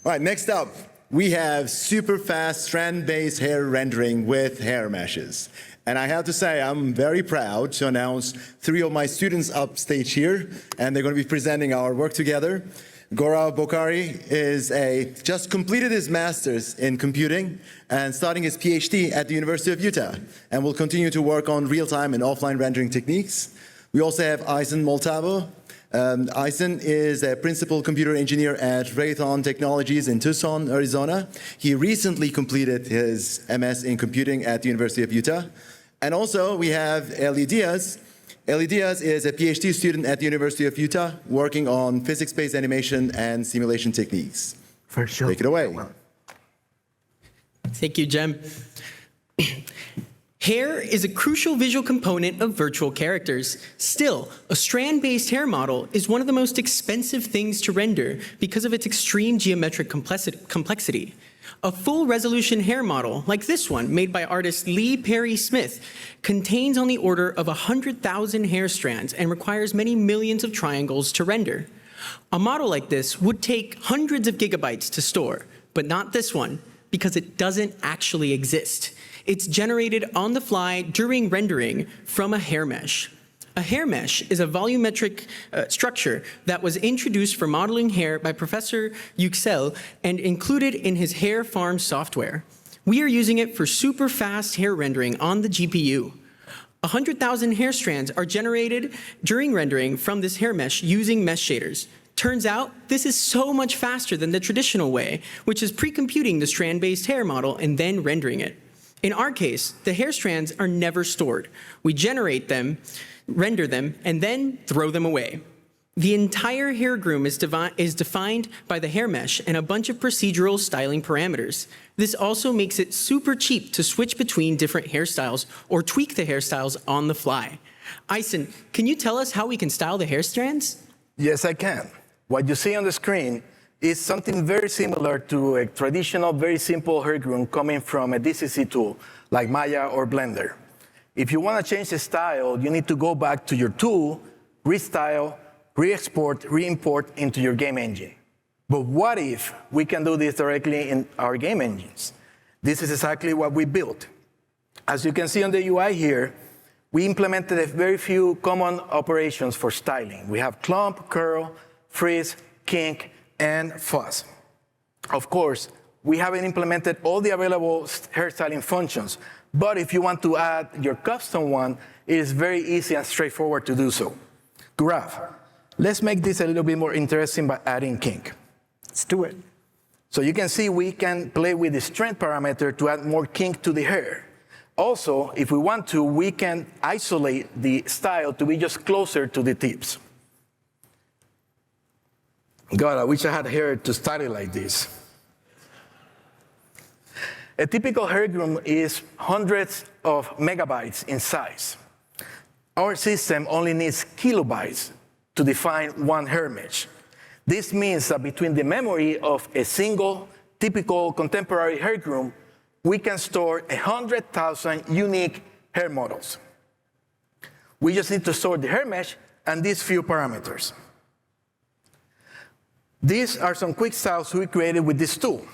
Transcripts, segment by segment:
All right, next up, we have super fast strand-based hair rendering with hair meshes. And I have to say, I'm very proud to announce 3 of my students upstage here, and they're going to be presenting our work together. Gaurav Bokhari just completed his master's in computing and starting his PhD at the University of Utah, and will continue to work on real-time and offline rendering techniques. We also have Aysen Moltavo. Aysen is a principal computer engineer at Raytheon Technologies in Tucson, Arizona. He recently completed his MS in computing at the University of Utah. And also we have Eli Diaz. Eli Diaz is a PhD student at the University of Utah working on physics-based animation and simulation techniques. For sure. Take it away. Thank you, Jem. Hair is a crucial visual component of virtual characters. Still, a strand-based hair model is one of the most expensive things to render because of its extreme geometric complexity. A full-resolution hair model, like this one, made by artist Lee Perry Smith, contains on the order of 100,000 hair strands and requires many millions of triangles to render. A model like this would take hundreds of gigabytes to store, but not this one, because it doesn't actually exist. It's generated on the fly during rendering from a hair mesh. A hair mesh is a volumetric structure that was introduced for modeling hair by Professor Yüksel and included in his Hair Farm software. We are using it for super fast hair rendering on the GPU. 100,000 hair strands are generated during rendering from this hair mesh using mesh shaders. Turns out, this is so much faster than the traditional way, which is pre-computing the strand-based hair model and then rendering it. In our case, the hair strands are never stored. We generate them, render them, and then throw them away. The entire hair groom is defined by the hair mesh and a bunch of procedural styling parameters. This also makes it super cheap to switch between different hairstyles or tweak the hairstyles on the fly. Aysen, can you tell us how we can style the hair strands? Yes, I can. What you see on the screen is something very similar to a traditional, very simple hair groom coming from a DCC tool like Maya or Blender. If you want to change the style, you need to go back to your tool, restyle, re-export, re-import into your game engine. But what if we can do this directly in our game engines? This is exactly what we built. As you can see on the UI here, we implemented a very few common operations for styling. We have clump, curl, freeze, kink, and fuzz. Of course, we haven't implemented all the available hairstyling functions, but if you want to add your custom one, it is very easy and straightforward to do so. Gaurav, let's make this a little bit more interesting by adding kink. Let's do it. So you can see we can play with the strength parameter to add more kink to the hair. Also, if we want to, we can isolate the style to be just closer to the tips. God, I wish I had hair to style it like this. A typical hair groom is hundreds of megabytes in size. Our system only needs kilobytes to define one hair mesh. This means that between the memory of a single typical contemporary hair groom, we can store 100,000 unique hair models. We just need to store the hair mesh and these few parameters. These are some quick styles we created with this tool.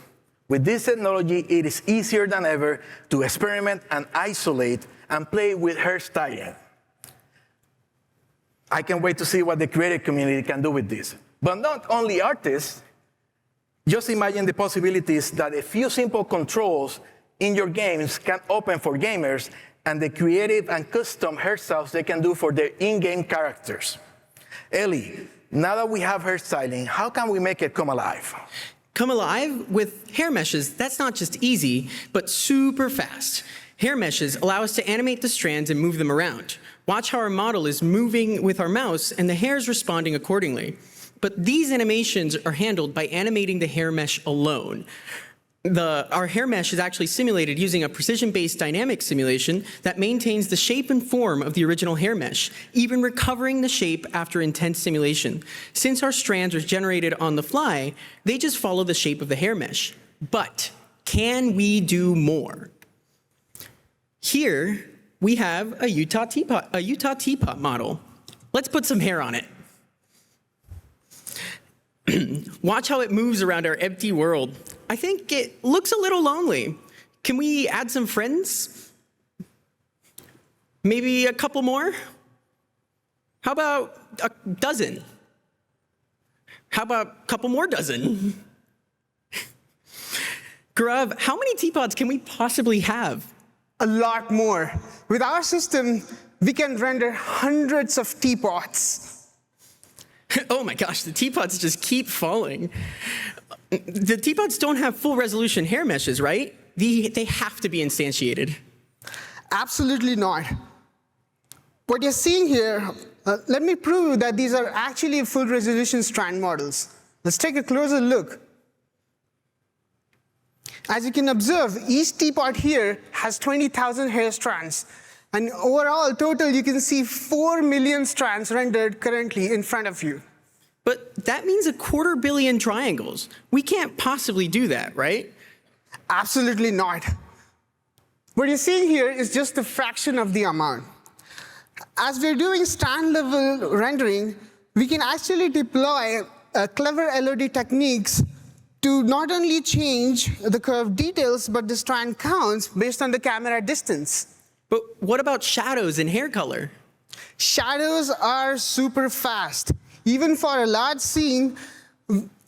With this technology, it is easier than ever to experiment and isolate and play with hairstyling. I can't wait to see what the creative community can do with this. But not only artists, just imagine the possibilities that a few simple controls in your games can open for gamers and the creative and custom hairstyles they can do for their in-game characters. Eli, now that we have hairstyling, how can we make it come alive? Come alive with hair meshes, that's not just easy, but super fast. Hair meshes allow us to animate the strands and move them around. Watch how our model is moving with our mouse and the hair is responding accordingly. But these animations are handled by animating the hair mesh alone. Our hair mesh is actually simulated using a precision-based dynamic simulation that maintains the shape and form of the original hair mesh, even recovering the shape after intense simulation. Since our strands are generated on the fly, they just follow the shape of the hair mesh. But can we do more? Here, we have a Utah teapot model. Let's put some hair on it. Watch how it moves around our empty world. I think it looks a little lonely. Can we add some friends? Maybe a couple more? How about a dozen? How about a couple more dozen? Gaurav, how many teapods can we possibly have? A lot more. With our system, we can render hundreds of teapots. Oh my gosh, the teapots just keep falling. The teapots don't have full resolution hair meshes, right? They have to be instantiated. Absolutely not. What you're seeing here, let me prove that these are actually full resolution strand models. Let's take a closer look. As you can observe, each teapot here has 20,000 hair strands. And overall, total, you can see 4 million strands rendered currently in front of you. But that means 250 million triangles. We can't possibly do that, right? Absolutely not. What you're seeing here is just a fraction of the amount. As we're doing strand level rendering, we can actually deploy clever LOD techniques to not only change the curve details, but the strand counts based on the camera distance. But what about shadows and hair color? Shadows are super fast. Even for a large scene,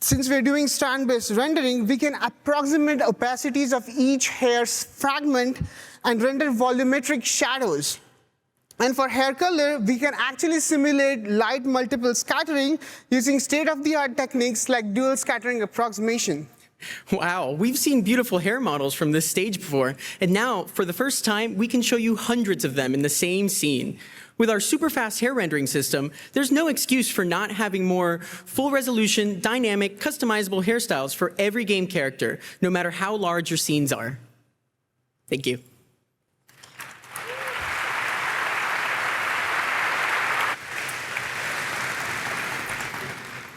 since we're doing strand-based rendering, we can approximate opacities of each hair's fragment and render volumetric shadows. And for hair color, we can actually simulate light multiple scattering using state-of-the-art techniques like dual scattering approximation. Wow, we've seen beautiful hair models from this stage before, and now, for the first time, we can show you hundreds of them in the same scene. With our super fast hair rendering system, there's no excuse for not having more full-resolution, dynamic, customizable hairstyles for every game character, no matter how large your scenes are. Thank you.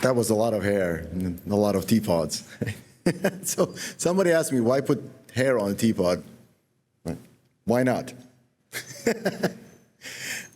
That was a lot of hair and a lot of teapods. So somebody asked me, why put hair on a teapot? Why not?